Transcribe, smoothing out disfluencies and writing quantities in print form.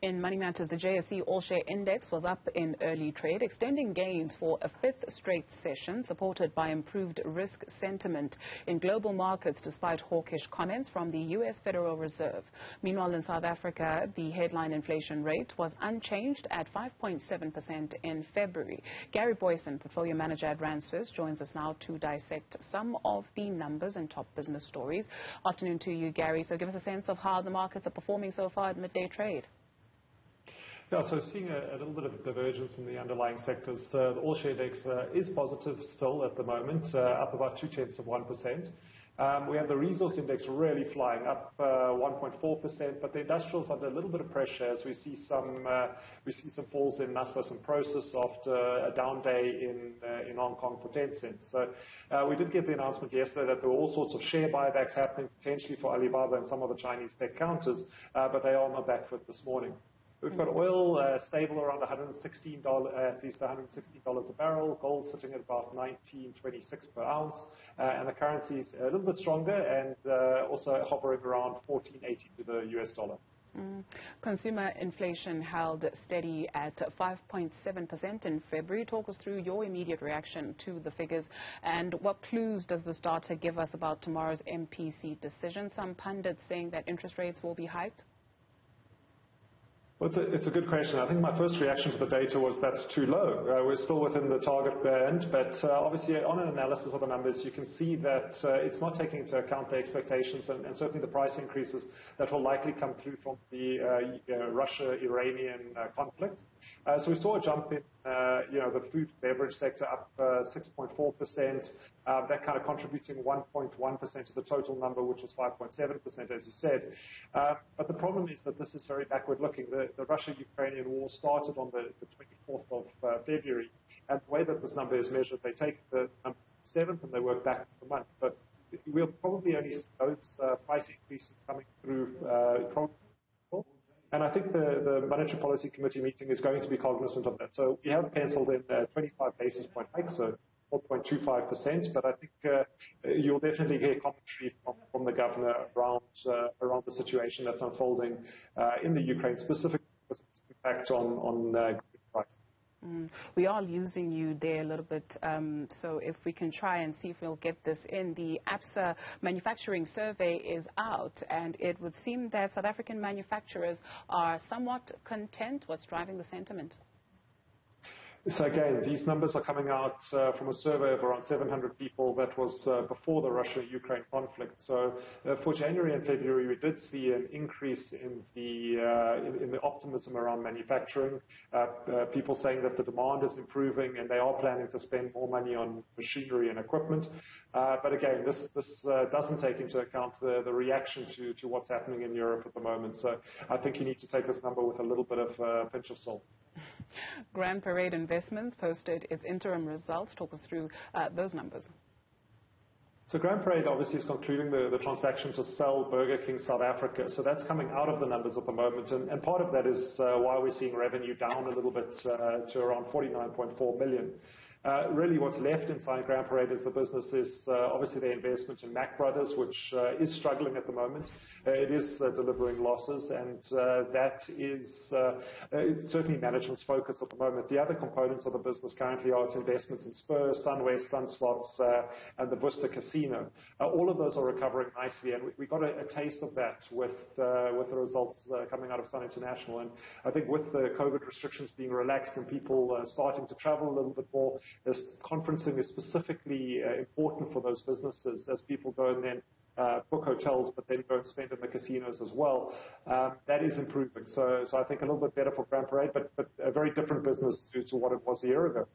In Money Matters, the JSE All Share Index was up in early trade, extending gains for a fifth straight session, supported by improved risk sentiment in global markets despite hawkish comments from the U.S. Federal Reserve. Meanwhile, in South Africa, the headline inflation rate was unchanged at 5.7% in February. Gary Booysen, portfolio manager at Rand Swiss, joins us now to dissect some of the numbers and top business stories. Afternoon to you, Gary. So give us a sense of how the markets are performing so far at midday trade. Yeah, so seeing a little bit of divergence in the underlying sectors. The All Share Index is positive still at the moment, up about 0.2%. We have the Resource Index really flying up 1.4%, but the industrials under a little bit of pressure as we see some falls in Naspers and Process after a down day in Hong Kong for Tencent. So we did get the announcement yesterday that there were all sorts of share buybacks happening potentially for Alibaba and some of the Chinese tech counters, but they are on the back foot this morning. We've got oil stable around $116, at least $116 a barrel. Gold sitting at about $19.26 per ounce, and the currency is a little bit stronger and also hovering around $14.80 to the US dollar. Consumer inflation held steady at 5.7% in February. Talk us through your immediate reaction to the figures and what clues does this data give us about tomorrow's MPC decision? Some pundits saying that interest rates will be hiked. Well, it's a good question. I think my first reaction to the data was that's too low. We're still within the target band, but obviously on an analysis of the numbers, you can see that it's not taking into account the expectations and certainly the price increases that will likely come through from the Russia-Iranian conflict. So we saw a jump in, the food and beverage sector up 6.4%, that kind of contributing 1.1% to the total number, which was 5.7%, as you said. But the problem is that this is very backward-looking. The Russia-Ukrainian war started on the 24th of February, and the way that this number is measured, they take the number 7th and they work back to the month. But we'll probably only see those price increases coming through and I think the Monetary Policy Committee meeting is going to be cognizant of that. So we have penciled in a 25 basis point hike, so 4.25%, but I think you'll definitely hear commentary from the governor around the situation that's unfolding in the Ukraine, specifically because of its impact on grain prices. We are losing you there a little bit, so if we can try and see if we'll get this in. The ABSA manufacturing survey is out, and it would seem that South African manufacturers are somewhat content. What's driving the sentiment? So again, these numbers are coming out from a survey of around 700 people that was before the Russia-Ukraine conflict. So for January and February, we did see an increase in the optimism around manufacturing. People saying that the demand is improving and they are planning to spend more money on machinery and equipment. But again, this doesn't take into account the reaction to what's happening in Europe at the moment. So I think you need to take this number with a little bit of a pinch of salt. Grand Parade Investments posted its interim results. Talk us through those numbers. So Grand Parade obviously is concluding the transaction to sell Burger King South Africa. So that's coming out of the numbers at the moment. And part of that is why we're seeing revenue down a little bit to around 49.4 million. Really what's left inside Grand Parade as a business is obviously the investment in Mac Brothers, which is struggling at the moment. It is delivering losses, and that is it's certainly management's focus at the moment. The other components of the business currently are its investments in Spur, SunWest, Sun Slots, and the Vista Casino. All of those are recovering nicely, and we got a taste of that with the results coming out of Sun International. And I think with the COVID restrictions being relaxed and people starting to travel a little bit more, this conferencing is specifically important for those businesses as people go and then book hotels, but then go and spend in the casinos as well. That is improving. So I think a little bit better for Grand Parade, but a very different business to what it was a year ago.